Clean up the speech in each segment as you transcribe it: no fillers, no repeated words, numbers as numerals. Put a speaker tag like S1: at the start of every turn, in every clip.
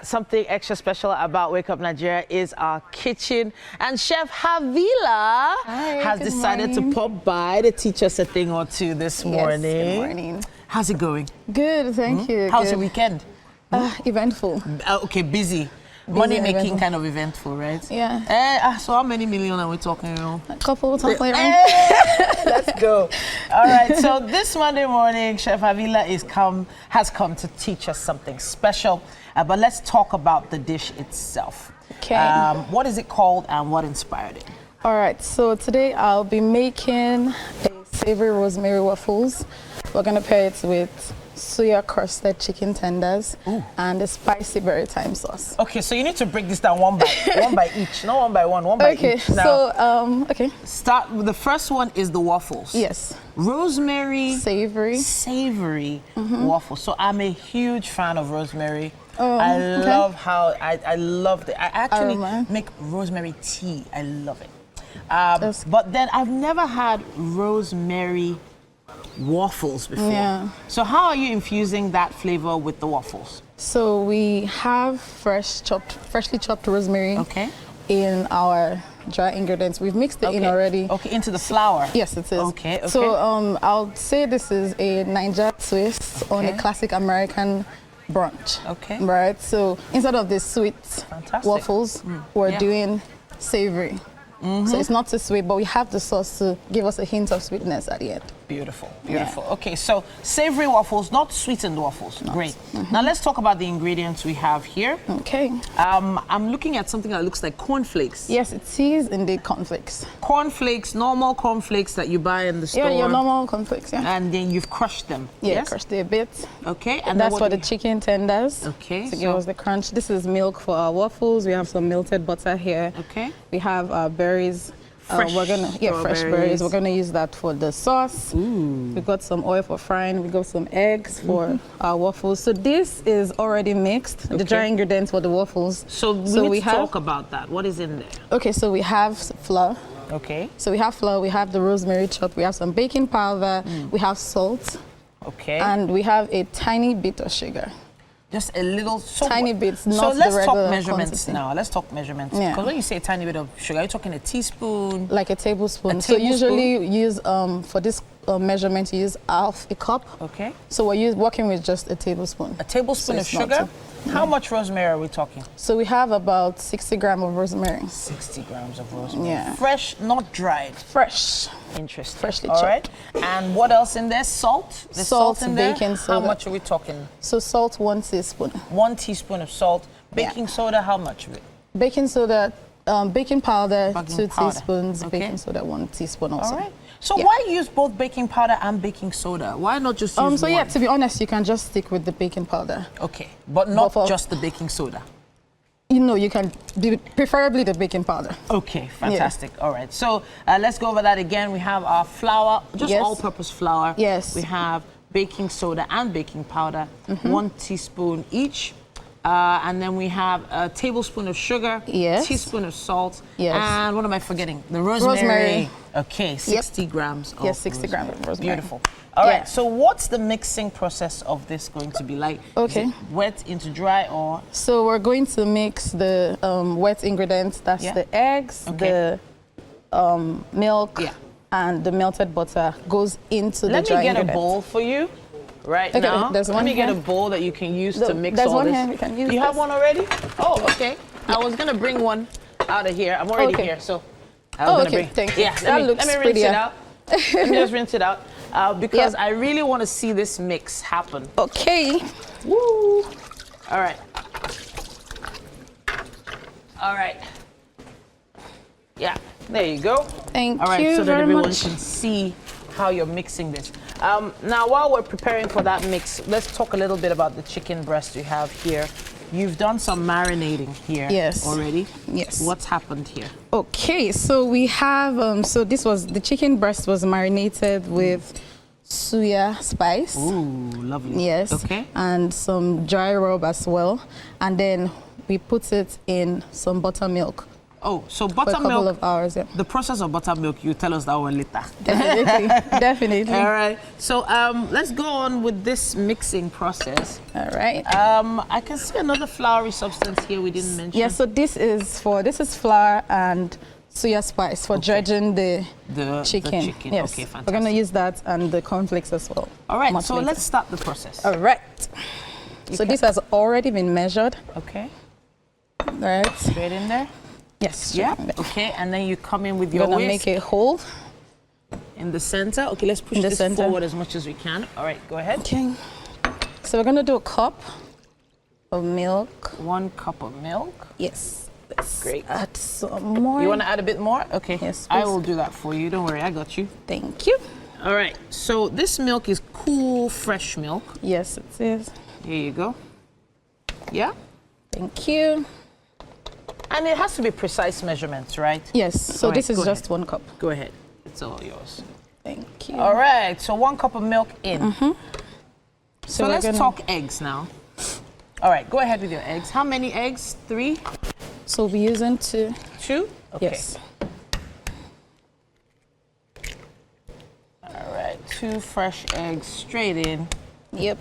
S1: Something extra special about Wake Up Nigeria is our kitchen, and Chef Habilah has decided to pop by to teach us a thing or two this morning.
S2: Good morning.
S1: How's it going?
S2: Good, thank you.
S1: How's your weekend?
S2: Eventful.
S1: Okay, busy. Money-making kind of eventful, right?
S2: Yeah.
S1: So how many million are we talking about?
S2: A couple, we'll talk later.
S1: Let's go. All right, so this Monday morning, Chef Habilah has come to teach us something special. But let's talk about the dish itself.
S2: Okay.
S1: What is it called and what inspired it?
S2: All right, so today I'll be making a savory rosemary waffles. We're gonna pair it with Suya crusted chicken tenders and a spicy berry thyme sauce.
S1: Okay, so you need to break this down one by each, not one by one by each. Now,
S2: so okay.
S1: Start with the first one is the waffles.
S2: Yes.
S1: Rosemary.
S2: Savory
S1: waffles. So I'm a huge fan of rosemary.
S2: I
S1: love how I love it. I actually make rosemary tea. I love it. But then I've never had rosemary waffles before.
S2: Yeah.
S1: So how are you infusing that flavor with the waffles?
S2: So we have freshly chopped rosemary.
S1: Okay.
S2: In our dry ingredients. We've mixed it in already.
S1: Okay, into the flour.
S2: Yes, it is.
S1: Okay.
S2: So I'll say this is a Niger twist on a classic American brunch.
S1: Okay.
S2: Right. So instead of the sweet waffles, we're doing savory. So it's not too sweet, but we have the sauce to give us a hint of sweetness at the end.
S1: Beautiful, beautiful. Yeah. Okay, so savory waffles, not sweetened waffles. Great. Now let's talk about the ingredients we have here.
S2: Okay.
S1: I'm looking at something that looks like cornflakes.
S2: Yes, it is indeed cornflakes.
S1: Cornflakes, normal cornflakes that you buy in the store.
S2: Yeah, your normal cornflakes, yeah.
S1: And then you've crushed them.
S2: Yeah,
S1: yes?
S2: crushed it a bit.
S1: Okay. And
S2: that's for the chicken tenders.
S1: Okay.
S2: To give us the crunch. This is milk for our waffles. We have some melted butter here.
S1: Okay.
S2: We have our berries.
S1: Fresh
S2: fresh berries. We're gonna use that for the sauce. We got some oil for frying. We got some eggs for our waffles. So this is already mixed. The dry ingredients for the waffles.
S1: So we have talk about that. What is in there?
S2: Okay, so we have flour.
S1: Okay.
S2: So we have flour. We have the rosemary chop. We have some baking powder. We have salt.
S1: Okay.
S2: And we have a tiny bit of sugar.
S1: Just a little,
S2: tiny bits, not
S1: so let's
S2: the
S1: talk
S2: regular
S1: measurements
S2: quantity.
S1: now. Let's talk measurements.
S2: Yeah.
S1: Because when you say a tiny bit of sugar, you're talking a teaspoon?
S2: Like a tablespoon. So usually use, for this measurement, you use half a cup.
S1: Okay.
S2: So we're working with just a tablespoon.
S1: A tablespoon of sugar? How much rosemary are we talking?
S2: So we have about 60 grams of rosemary.
S1: 60 grams of rosemary.
S2: Yeah.
S1: Fresh, not dried?
S2: Fresh.
S1: Interesting.
S2: Freshly
S1: chopped.
S2: chopped.
S1: All right. And what else in there? Salt? There's salt in there?
S2: Baking soda.
S1: How much are we talking?
S2: So salt, 1 teaspoon.
S1: 1 teaspoon of salt. Baking soda, how much of it?
S2: Baking soda, baking powder, 2 teaspoons.
S1: Okay.
S2: Baking soda, 1 teaspoon also.
S1: All right. So why use both baking powder and baking soda? Why not just use one?
S2: So yeah, to be honest, you can just stick with the baking powder.
S1: Okay, but not just the baking soda.
S2: You know, you can do preferably the baking powder.
S1: Okay, fantastic. Yeah. All right, so let's go over that again. We have our flour, just all-purpose flour.
S2: Yes.
S1: We have baking soda and baking powder, 1 teaspoon each. And then we have a tablespoon of sugar, teaspoon of salt, and what am I forgetting? The rosemary. Okay, 60 grams of
S2: 60 grams of rosemary.
S1: Beautiful. All right, so what's the mixing process of this going to be like?
S2: Okay.
S1: Is it wet into dry or?
S2: So we're going to mix the wet ingredients. That's the eggs, the milk, and the melted butter goes into the dry ingredients.
S1: Let me get a bowl for you. Right now, let me get a bowl that you can use to mix all this.
S2: Here, we can use
S1: you have one already? Oh, okay. I was gonna bring one out of here. I'm already here, so I was gonna bring.
S2: Thank you.
S1: Yeah,
S2: that looks
S1: let me rinse
S2: prettier.
S1: it out. Let me just rinse it out because I really want to see this mix happen.
S2: Okay.
S1: Woo! All right. All right. Yeah, there you go.
S2: Thank you.
S1: All right, so that
S2: very
S1: everyone
S2: much.
S1: can see how you're mixing this. Now, while we're preparing for that mix, let's talk a little bit about the chicken breast we have here. You've done some marinating here already.
S2: Yes.
S1: What's happened here?
S2: Okay, so we have, so the chicken breast was marinated with Suya spice.
S1: Ooh, lovely.
S2: Yes.
S1: Okay.
S2: And some dry rub as well. And then we put it in some buttermilk
S1: Oh, so
S2: for a couple
S1: buttermilk.
S2: of hours, yeah.
S1: The process of buttermilk, you tell us that one later.
S2: Definitely, definitely.
S1: All right. So let's go on with this mixing process.
S2: All right.
S1: I can see another floury substance here we didn't mention.
S2: Yeah, so this is flour and suya spice for dredging the chicken.
S1: The chicken.
S2: Yes.
S1: Okay, fantastic.
S2: We're going to use that and the cornflakes as well.
S1: All right, so let's start the process.
S2: All right. So this has already been measured.
S1: Okay.
S2: All right.
S1: Straight in there?
S2: Yes.
S1: Yeah. Okay, and then you come in with your whisk.
S2: We're going to make a hole.
S1: In the center. Okay, let's push this forward as much as we can. All right, go ahead.
S2: Okay. So we're going to do a cup of milk.
S1: 1 cup of milk.
S2: Yes. Let's
S1: Great.
S2: add some more.
S1: You want to add a bit more? Okay.
S2: Yes,
S1: I
S2: please.
S1: will do that for you. Don't worry, I got you.
S2: Thank you.
S1: All right, so this milk is cool, fresh milk.
S2: Yes, it is.
S1: Here you go. Yeah?
S2: Thank you.
S1: And it has to be precise measurements, right?
S2: Yes, so
S1: All right,
S2: this is
S1: go
S2: just
S1: ahead.
S2: 1 cup.
S1: Go ahead. It's all yours.
S2: Thank you.
S1: All right, so 1 cup of milk in.
S2: Mm-hmm.
S1: So let's talk eggs now. All right, go ahead with your eggs. How many eggs? 3?
S2: So we'll be using 2.
S1: 2? Okay.
S2: Yes.
S1: All right, 2 fresh eggs straight in.
S2: Yep.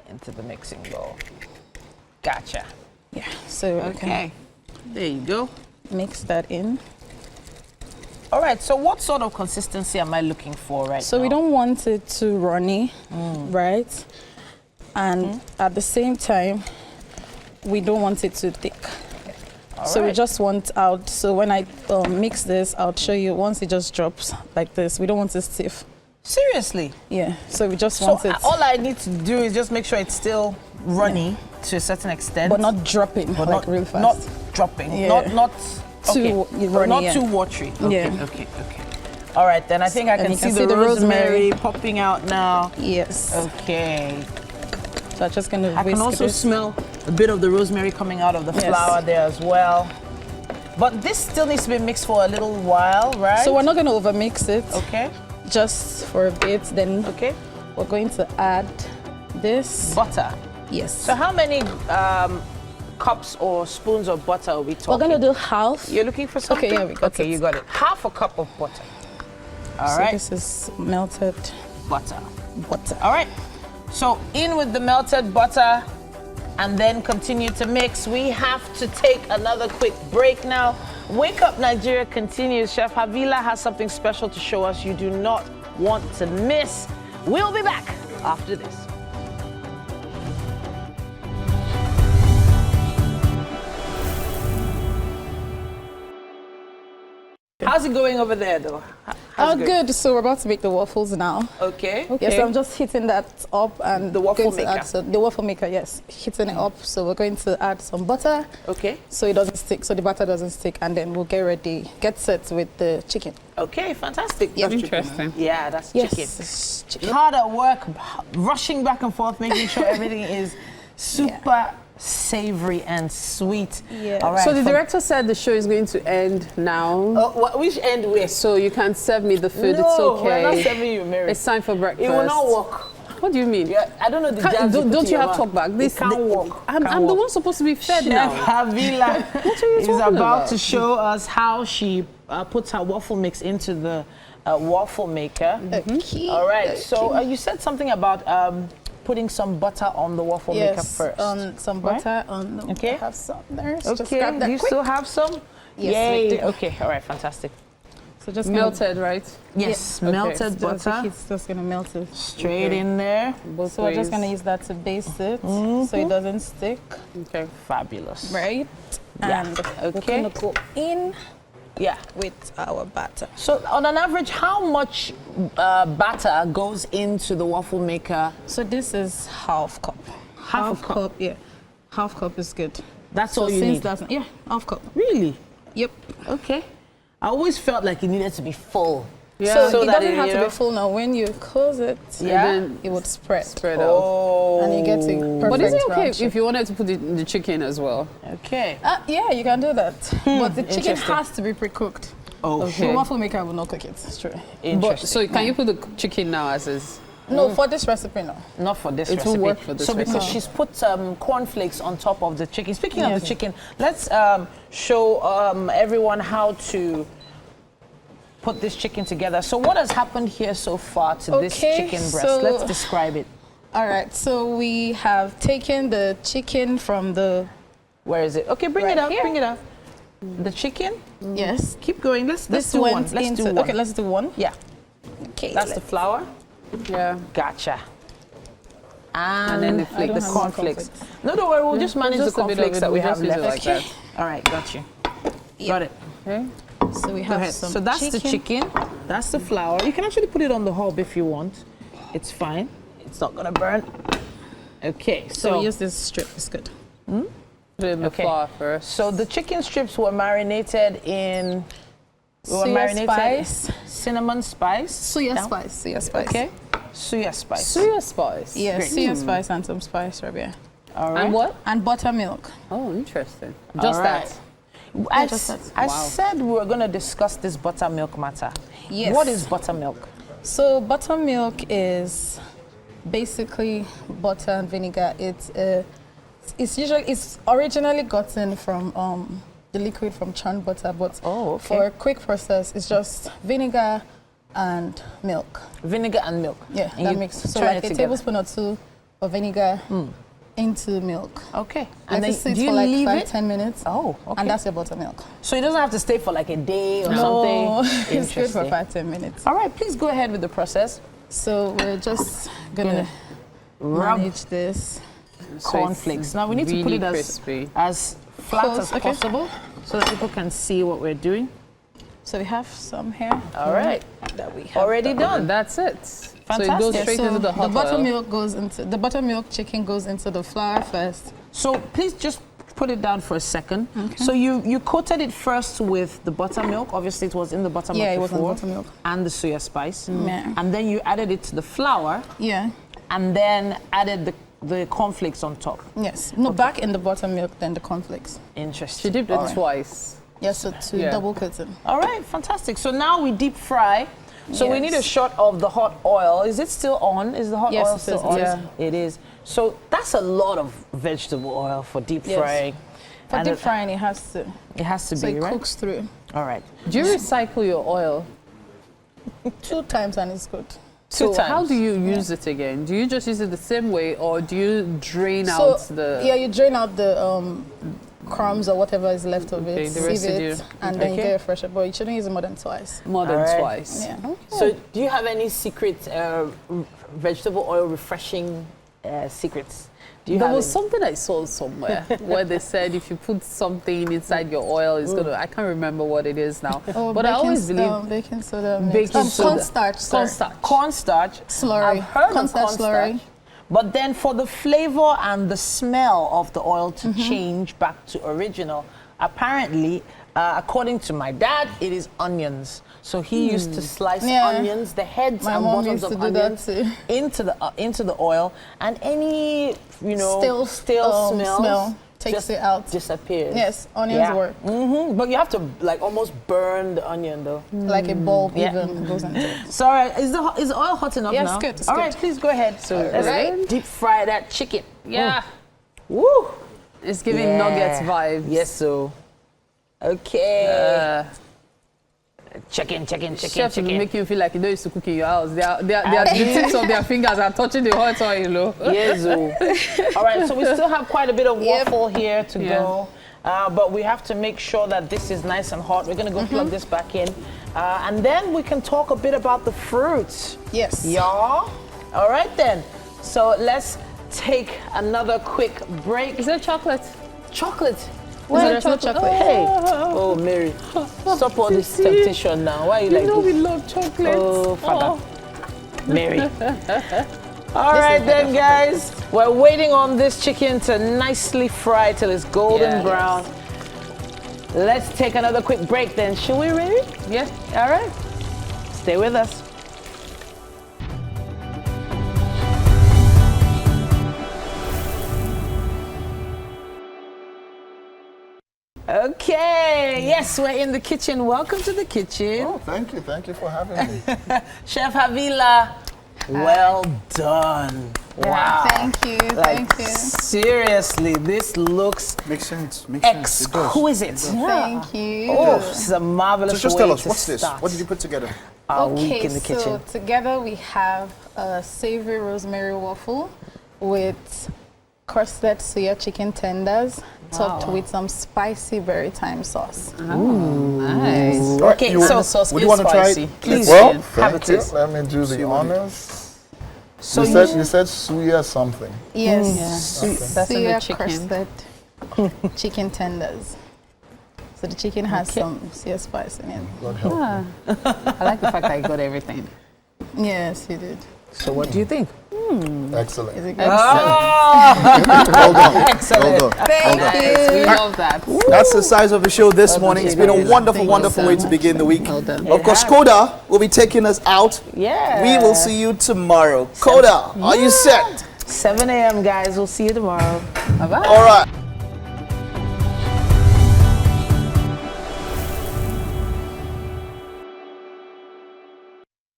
S1: Into the mixing bowl. Gotcha.
S2: Yeah, so
S1: Okay, there you go.
S2: Mix that in.
S1: All right, so what sort of consistency am I looking for right now?
S2: So we don't want it too runny, right? And at the same time, we don't want it too thick. So we just want out, so when I mix this, I'll show you once it just drops like this. We don't want it stiff.
S1: Seriously?
S2: Yeah, so we just want it.
S1: All I need to do is just make sure it's still runny to a certain extent.
S2: But not dropping,
S1: but
S2: like
S1: not,
S2: real fast.
S1: Not dropping,
S2: Yeah.
S1: not
S2: too runny,
S1: not
S2: yeah.
S1: too watery. Okay,
S2: Yeah.
S1: okay. All right, then I think I can see the rosemary popping out now.
S2: Yes.
S1: Okay.
S2: So I'm just gonna
S1: I can also smell a bit of the rosemary coming out of the flour there as well. But this still needs to be mixed for a little while, right?
S2: So we're not gonna overmix it.
S1: Okay.
S2: Just for a bit, then we're going to add this.
S1: Butter.
S2: Yes.
S1: So how many cups or spoons of butter are we talking?
S2: We're gonna do half.
S1: You're looking for something?
S2: Okay, yeah, we got it.
S1: Okay, you got it. Half a cup of butter. All
S2: so
S1: right.
S2: This is melted
S1: butter.
S2: Butter.
S1: All right. So in with the melted butter and then continue to mix. We have to take another quick break now. Wake Up Nigeria continues. Chef Habilah has something special to show us you do not want to miss. We'll be back after this. How's it going over there, though?
S2: Oh, good. So we're about to make the waffles now.
S1: Okay.
S2: Yes, so I'm just heating that up and
S1: the waffle
S2: going to
S1: maker.
S2: add the waffle maker, yes, heating it up. So we're going to add some butter.
S1: Okay.
S2: So it doesn't stick, so the butter doesn't stick, and then we'll get set with the chicken.
S1: Okay, fantastic.
S2: Yeah.
S3: Interesting.
S1: Yeah, that's
S2: Yes.
S1: chicken. Hard at work, rushing back and forth, making sure everything is super savory and sweet.
S2: Yeah.
S1: All right.
S3: So the director said the show is going to end now.
S1: Which end with?
S3: So you can serve me the food.
S1: No,
S3: it's okay.
S1: we're not serving you, Mary.
S3: It's time for breakfast.
S1: It will not work.
S3: What do you mean?
S1: Yeah, I don't know the jazz
S3: Don't you have talk back?
S1: This can't work.
S3: I'm the one supposed to be fed
S1: Chef
S3: now.
S1: Habilah
S3: What are you
S1: is
S3: talking
S1: about to show us how she puts her waffle mix into the waffle maker.
S2: Okay.
S1: All right. So you said something about putting some butter on the waffle maker first.
S2: Some butter on.
S1: Okay.
S2: I have some there.
S1: Okay.
S2: Just grab that
S1: Do you
S2: quick.
S1: still have some?
S2: Yes,
S1: Yay.
S2: we do.
S1: Okay. All right. Fantastic.
S2: So just
S3: Melted, right?
S1: Yes.
S3: Okay.
S1: Melted butter.
S2: It's just gonna melt it.
S1: Straight in there.
S3: Both
S2: So we're just
S3: ways.
S2: gonna use that to base it, so it doesn't stick.
S3: Okay.
S1: Fabulous.
S2: Right.
S1: Yeah.
S2: And
S1: Okay.
S2: we're gonna go in
S1: Yeah.
S2: with our batter.
S1: So on an average, how much batter goes into the waffle maker?
S2: So this is half cup.
S1: Half a cup.
S2: Yeah. Half cup is good.
S1: That's
S2: So
S1: all you
S2: since
S1: need.
S2: that's yeah, half cup.
S1: Really?
S2: Yep.
S1: Okay. I always felt like it needed to be full.
S3: Yeah.
S2: So it
S1: that
S2: doesn't have
S1: you
S2: to
S1: know-
S2: be full now. When you close it,
S1: Yeah.
S2: it would spread.
S3: Spread out.
S1: Oh.
S2: And you get a perfect
S3: But is it okay
S2: round shape.
S3: if you wanted to put the chicken as well?
S1: Okay.
S2: Yeah, you can do that. But the chicken
S1: Interesting.
S2: has to be pre-cooked.
S1: Oh,
S3: Okay.
S2: The waffle maker will not cook it. It's true.
S3: But
S1: interesting.
S3: so can you put the chicken now as is?
S2: No, for this recipe, no.
S1: Not for this
S3: It
S1: recipe.
S3: will work for this
S1: So because
S3: recipe.
S1: she's put cornflakes on top of the chicken. Speaking of
S2: Yes.
S1: the chicken, let's show everyone how to put this chicken together. So what has happened here so far to this chicken breast?
S2: so-
S1: Let's describe it.
S2: All right, so we have taken the chicken from the...
S1: Where is it? Okay, bring
S2: Right
S1: it up,
S2: here.
S1: bring it up. The chicken?
S2: Yes.
S1: Keep going. Let's do
S2: went
S1: one. Let's
S2: into,
S1: do one.
S2: Okay, let's do one.
S1: Yeah,
S2: Okay.
S1: that's the flour.
S3: Yeah.
S1: Gotcha.
S3: And then the
S2: I
S3: flakes.
S2: don't
S1: The
S2: have more
S1: cornflakes. No, don't worry. We'll just manage
S3: just
S1: the
S3: a bit of
S1: cornflakes
S3: it,
S1: that we
S3: we'll
S1: have
S3: just use it
S1: left.
S3: like that.
S1: All right, got you.
S2: Yeah.
S1: Got it.
S3: Okay.
S2: So we
S1: Go
S2: have
S1: ahead.
S2: some
S1: So that's the chicken. That's the flour. You can actually put it on the hob if you want. It's fine. It's not gonna burn. Okay.
S2: So we use this strip. It's good.
S3: Put it in the
S1: Okay.
S3: flour first.
S1: So the chicken strips were marinated in
S2: Suya spice.
S1: cinnamon spice.
S2: Suya
S1: Down.
S2: spice. Suya spice.
S1: Okay. Suya spice.
S3: Suya spice.
S2: Yeah,
S1: Great.
S2: suya spice and some spice, Rabia.
S1: All right.
S3: And what?
S2: And buttermilk.
S3: Oh, interesting.
S1: All
S3: Just
S1: right.
S3: that.
S1: I,
S2: just that.
S1: I
S3: Wow.
S1: said we were going to discuss this buttermilk matter.
S2: Yes.
S1: What is buttermilk?
S2: So buttermilk is basically butter and vinegar. It's originally gotten from the liquid from churned butter, but
S1: Oh, okay.
S2: for a quick process, it's just vinegar and milk.
S1: Vinegar and milk.
S2: Yeah,
S1: And
S2: that
S1: you
S2: makes so
S1: turn
S2: like
S1: it
S2: a
S1: together.
S2: tablespoon or two of vinegar into milk.
S1: Okay.
S2: And then
S1: do
S2: it
S1: you
S2: for like
S1: leave
S2: 5-10 minutes.
S1: Oh, okay.
S2: And that's your buttermilk.
S1: So it doesn't have to stay for like a day or
S2: No,
S1: something.
S2: it's good for
S1: Interesting.
S2: 5-10 minutes.
S1: All right, please go ahead with the process.
S2: So we're just gonna
S1: Rub
S2: manage this.
S3: So
S1: cornflakes.
S3: it's
S1: Now we need to put
S3: really
S1: it
S3: crispy.
S1: as flat
S2: Close,
S1: as
S2: okay.
S1: possible so that people can see what we're doing.
S2: So we have some here.
S1: All right.
S2: That we have
S1: Already
S3: And
S1: done.
S3: that's it. So it goes
S1: Fantastic.
S3: straight into the hot oil.
S2: buttermilk goes into the buttermilk chicken goes into the flour first.
S1: So please just put it down for a second. So you coated it first with the buttermilk. Obviously, it was in the buttermilk
S2: Yeah, it was in
S1: before.
S2: buttermilk.
S1: And the soya spice.
S2: Yeah.
S1: And then you added it to the flour
S2: Yeah.
S1: and then added the cornflakes on top.
S2: Yes. No, back in the buttermilk, then the cornflakes.
S1: Interesting.
S3: She dipped it
S1: All right.
S3: twice.
S2: Yes, so to
S3: Yeah.
S2: double coat it.
S1: All right, fantastic. So now we deep fry. So we
S2: Yes.
S1: need a shot of the hot oil. Is it still on? Is the hot
S2: Yes,
S1: oil
S2: it
S1: still
S2: is,
S1: on?
S2: it
S3: is.
S1: It is. So that's a lot of vegetable oil for deep
S2: Yes.
S1: frying.
S2: For
S1: And
S2: deep frying, it has to.
S1: It has to
S2: So
S1: be,
S2: it
S1: right?
S2: cooks through
S1: All right.
S3: Do you recycle your oil?
S2: 2 times and it's good.
S1: Two
S3: So how
S1: times.
S3: do you use it again? Do you just use it the same way, or do you drain
S2: So
S3: out the?
S2: yeah, you drain out the crumbs or whatever is left of
S3: Okay,
S2: it,
S3: the
S2: sieve
S3: residue.
S2: it, and then you
S1: Okay.
S2: get a fresher. But you shouldn't use it more than twice.
S3: More than
S1: All right.
S3: twice.
S2: Yeah.
S1: So do you have any secret vegetable oil refreshing secrets? Do you
S3: There
S1: have
S3: was
S1: any?
S3: something I saw somewhere where they said if you put something inside your oil, it's gonna. I can't remember what it is now,
S2: Oh,
S3: but I always believe
S2: baking soda.
S3: Baking soda.
S2: Cornstarch. sorry.
S3: cornstarch.
S1: Cornstarch.
S2: Slurry.
S1: I've heard
S2: Cornstarch
S1: of cornstarch.
S2: slurry.
S1: But then for the flavor and the smell of the oil to change back to original, apparently, according to my dad, it is onions. So he used to slice
S2: Yeah.
S1: onions, the heads
S2: My
S1: and
S2: mom
S1: bottoms
S2: used
S1: of
S2: to do that
S1: onions
S2: too.
S1: into the oil, and any
S2: Still
S1: smells
S2: smell takes
S1: just
S2: it out.
S1: disappears.
S2: Yes, onions work.
S1: But you have to like almost burn the onion though.
S2: Like a bulb
S1: Yeah.
S2: even goes into it.
S1: So is the oil hot enough
S2: Yeah,
S1: now?
S2: it's good, it's
S1: All
S2: good.
S1: right, please go ahead. So let's deep fry that chicken.
S3: Yeah,
S1: Woo!
S3: it's giving
S1: Yeah.
S3: nuggets vibes.
S1: Yes, so. Okay. Chicken.
S3: Chef will make you feel like you know used to cook in your house. The tips of their fingers are touching the hot oil, you know.
S1: Yes, so. All right, so we still have quite a bit of
S2: Yep.
S1: waffle here to
S3: Yeah.
S1: go. But we have to make sure that this is nice and hot. We're going to go plug this back in. And then we can talk a bit about the fruits.
S2: Yes.
S1: Y'all? All right, then. So let's take another quick break.
S3: Is there chocolate?
S1: Chocolate.
S2: There's no chocolate.
S1: Hey. Oh, Mary. Stop all this temptation now. Why are you like
S3: You know
S1: this?
S3: we love chocolate.
S1: Oh, Father. Mary. All right then, guys. We're waiting on this chicken to nicely fry till it's golden
S3: Yeah.
S1: brown. Let's take another quick break then. Should we, Mary?
S3: Yeah.
S1: All right. Stay with us. Okay. Yes, we're in the kitchen. Welcome to the kitchen.
S4: Oh, thank you for having me.
S1: Chef Habilah. Well done. Wow.
S2: Thank you.
S1: Like,
S2: Thank you.
S1: seriously, this looks
S4: Makes sense. Makes sense. It does.
S1: exquisite.
S2: Thank you.
S1: Oh, this is a marvelous
S4: So just
S1: way
S4: tell us,
S1: to
S4: what's this?
S1: start
S4: What did you put together?
S1: our week in the kitchen.
S2: So together we have a savory rosemary waffle with crusted suya chicken tenders topped with some spicy berry thyme sauce.
S3: Nice.
S1: Okay,
S4: You-
S1: so
S3: The sauce
S4: would
S3: is
S4: you want to try
S3: spicy.
S4: it?
S1: please
S5: Well,
S1: have
S5: thank
S1: it.
S5: you.
S1: Taste.
S5: Let me do the honors.
S1: So
S5: You said Suya something.
S2: Yes.
S3: That's in the
S2: Suya
S3: chicken.
S2: crusted chicken tenders. So the chicken has some suya spice in it.
S5: God help me.
S3: I like the fact that I got everything.
S2: Yes, you did.
S1: So what do you think?
S5: Excellent.
S2: Is it good?
S5: Well done.
S1: Excellent.
S5: Well done.
S2: Thank
S3: Nice. We
S2: you.
S3: love that.
S4: That's the size of the show this morning. It's been a wonderful, wonderful way to begin the week.
S3: Well done.
S4: Of course, Koda will be taking us out.
S1: Yeah.
S4: We will see you tomorrow. Koda, are you set?
S1: 7 a.m. guys. We'll see you tomorrow.
S3: Bye-bye.
S4: All right.